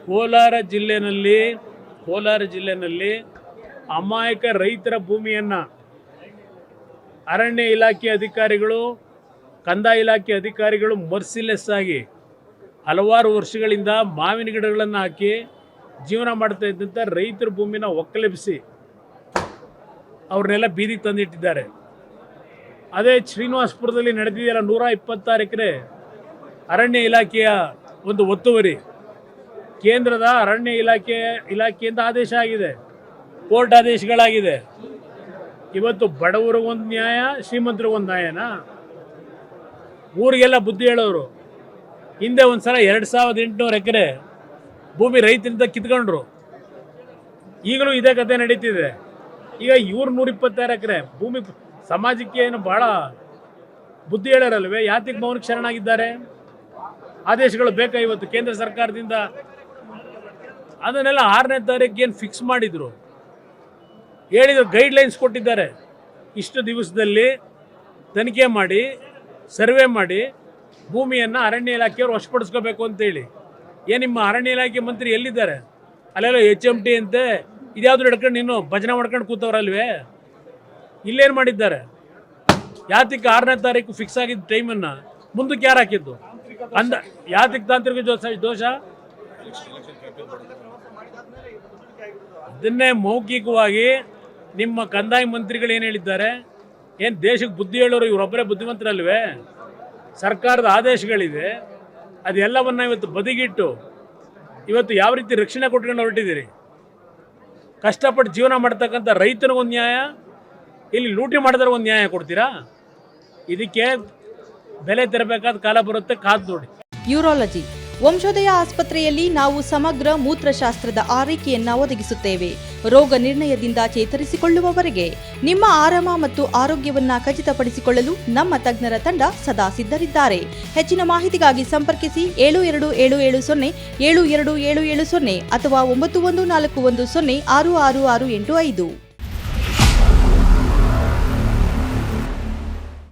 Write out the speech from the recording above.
ಕೋಲಾರ ಜಿಲ್ಲೆಯಲ್ಲಿ ಅಮಾಯಕ ರೈತರ ಭೂಮಿಯನ್ನು ಅರಣ್ಯ ಇಲಾಖೆ ಅಧಿಕಾರಿಗಳು, ಕಂದಾಯ ಇಲಾಖೆ ಅಧಿಕಾರಿಗಳು ಮರ್ಸಿಲೆಸ್ ಆಗಿ ಹಲವಾರು ವರ್ಷಗಳಿಂದ ಮಾವಿನ ಗಿಡಗಳನ್ನು ಹಾಕಿ ಜೀವನ ಮಾಡ್ತಾ ಇದ್ದಂಥ ರೈತರ ಭೂಮಿನ ಒಕ್ಕಲೆಬ್ಬಿಸಿ ಅವ್ರನ್ನೆಲ್ಲ ಬೀದಿಗೆ ತಂದಿಟ್ಟಿದ್ದಾರೆ. ಅದೇ ಶ್ರೀನಿವಾಸಪುರದಲ್ಲಿ ನಡೆದಿದೆಯಲ್ಲ 126 ಎಕರೆ ಅರಣ್ಯ ಇಲಾಖೆಯ ಒಂದು ಒತ್ತುವರಿ, ಕೇಂದ್ರದ ಅರಣ್ಯ ಇಲಾಖೆಯಿಂದ ಆದೇಶ ಆಗಿದೆ, ಕೋರ್ಟ್ ಆದೇಶಗಳಾಗಿದೆ. ಇವತ್ತು ಬಡವರಿಗೊಂದು ನ್ಯಾಯ, ಶ್ರೀಮಂತರಿಗೊಂದು ನ್ಯಾಯನಾ? ಊರಿಗೆಲ್ಲ ಬುದ್ಧಿ ಹೇಳೋರು. ಹಿಂದೆ ಒಂದು ಸಲ 2800 ಎಕರೆ ಭೂಮಿ ರೈತರಿಂದ ಕಿತ್ಕೊಂಡ್ರು. ಈಗಲೂ ಇದೇ ಕಥೆ ನಡೀತಿದೆ. ಈಗ ಇವ್ರು 126 ಎಕರೆ ಭೂಮಿ ಸಮಾಜಕ್ಕೆ ಏನು ಭಾಳ ಬುದ್ಧಿ ಹೇಳೋರಲ್ವೇ? ಯಾತಿಗೆ ಮೌನಕ್ಕೆ ಶರಣಾಗಿದ್ದಾರೆ? ಆದೇಶಗಳು ಬೇಕಾ ಇವತ್ತು ಕೇಂದ್ರ ಸರ್ಕಾರದಿಂದ? ಅದನ್ನೆಲ್ಲ 6ನೇ ತಾರೀಕು ಏನು ಫಿಕ್ಸ್ ಮಾಡಿದ್ರು, ಹೇಳಿದ್ರು, ಗೈಡ್ಲೈನ್ಸ್ ಕೊಟ್ಟಿದ್ದಾರೆ. ಇಷ್ಟು ದಿವಸದಲ್ಲಿ ತನಿಖೆ ಮಾಡಿ, ಸರ್ವೆ ಮಾಡಿ ಭೂಮಿಯನ್ನು ಅರಣ್ಯ ಇಲಾಖೆಯವರು ವಶಪಡಿಸ್ಕೋಬೇಕು ಅಂತೇಳಿ. ಏನು ನಿಮ್ಮ ಅರಣ್ಯ ಇಲಾಖೆ ಮಂತ್ರಿ ಎಲ್ಲಿದ್ದಾರೆ? ಅಲ್ಲೆಲ್ಲ HMT ಅಂತೆ ಇದ್ಯಾವುದು ಹಿಡ್ಕೊಂಡು ನೀನು ಭಜನೆ ಮಾಡ್ಕೊಂಡು ಕೂತವ್ರಲ್ವೇ? ಇಲ್ಲೇನು ಮಾಡಿದ್ದಾರೆ? ಯಾತಿಗೆ 6ನೇ ತಾರೀಕು ಫಿಕ್ಸ್ ಆಗಿದ್ದ ಟೈಮನ್ನು ಮುಂದಕ್ಕೆ ಯಾರು ಹಾಕಿದ್ದು? ಯಾತಿಗೆ ತಾಂತ್ರಿಕ ದೋಷ? ಇದನ್ನೇ ಮೌಖಿಕವಾಗಿ ನಿಮ್ಮ ಕಂದಾಯ ಮಂತ್ರಿಗಳು ಏನು ಹೇಳಿದ್ದಾರೆ? ಏನು ದೇಶಕ್ಕೆ ಬುದ್ಧಿ ಹೇಳೋರು ಇವರೊಬ್ಬರೇ ಬುದ್ಧಿವಂತರಲ್ವೇ? ಸರ್ಕಾರದ ಆದೇಶಗಳಿದೆ, ಅದೆಲ್ಲವನ್ನು ಇವತ್ತು ಬದಿಗಿಟ್ಟು ಇವತ್ತು ಯಾವ ರೀತಿ ರಕ್ಷಣೆ ಕೊಟ್ಕೊಂಡು ಹೊರಟಿದ್ದೀರಿ? ಕಷ್ಟಪಟ್ಟು ಜೀವನ ಮಾಡ್ತಕ್ಕಂಥ ರೈತನಿಗೊಂದು ನ್ಯಾಯ, ಇಲ್ಲಿ ಲೂಟಿ ಮಾಡಿದ್ರೆ ಒಂದು ನ್ಯಾಯ ಕೊಡ್ತೀರಾ? ಇದಕ್ಕೆ ಬೆಲೆ ತೆರಬೇಕಾದ ಕಾಲ ಬರುತ್ತೆ, ಕಾದು ನೋಡಿ. ಯೂರಾಲಜಿ ವಂಶೋದಯ ಆಸ್ಪತ್ರೆಯಲ್ಲಿ ನಾವು ಸಮಗ್ರ ಮೂತ್ರಶಾಸ್ತ್ರದ ಆರೈಕೆಯನ್ನ ಒದಗಿಸುತ್ತೇವೆ. ರೋಗ ನಿರ್ಣಯದಿಂದ ಚೇತರಿಸಿಕೊಳ್ಳುವವರೆಗೆ ನಿಮ್ಮ ಆರಾಮ ಮತ್ತು ಆರೋಗ್ಯವನ್ನ ಖಚಿತಪಡಿಸಿಕೊಳ್ಳಲು ನಮ್ಮ ತಜ್ಞರ ತಂಡ ಸದಾ ಸಿದ್ಧರಿದ್ದಾರೆ. ಹೆಚ್ಚಿನ ಮಾಹಿತಿಗಾಗಿ ಸಂಪರ್ಕಿಸಿ 727770 72770 ಅಥವಾ 9141 666685.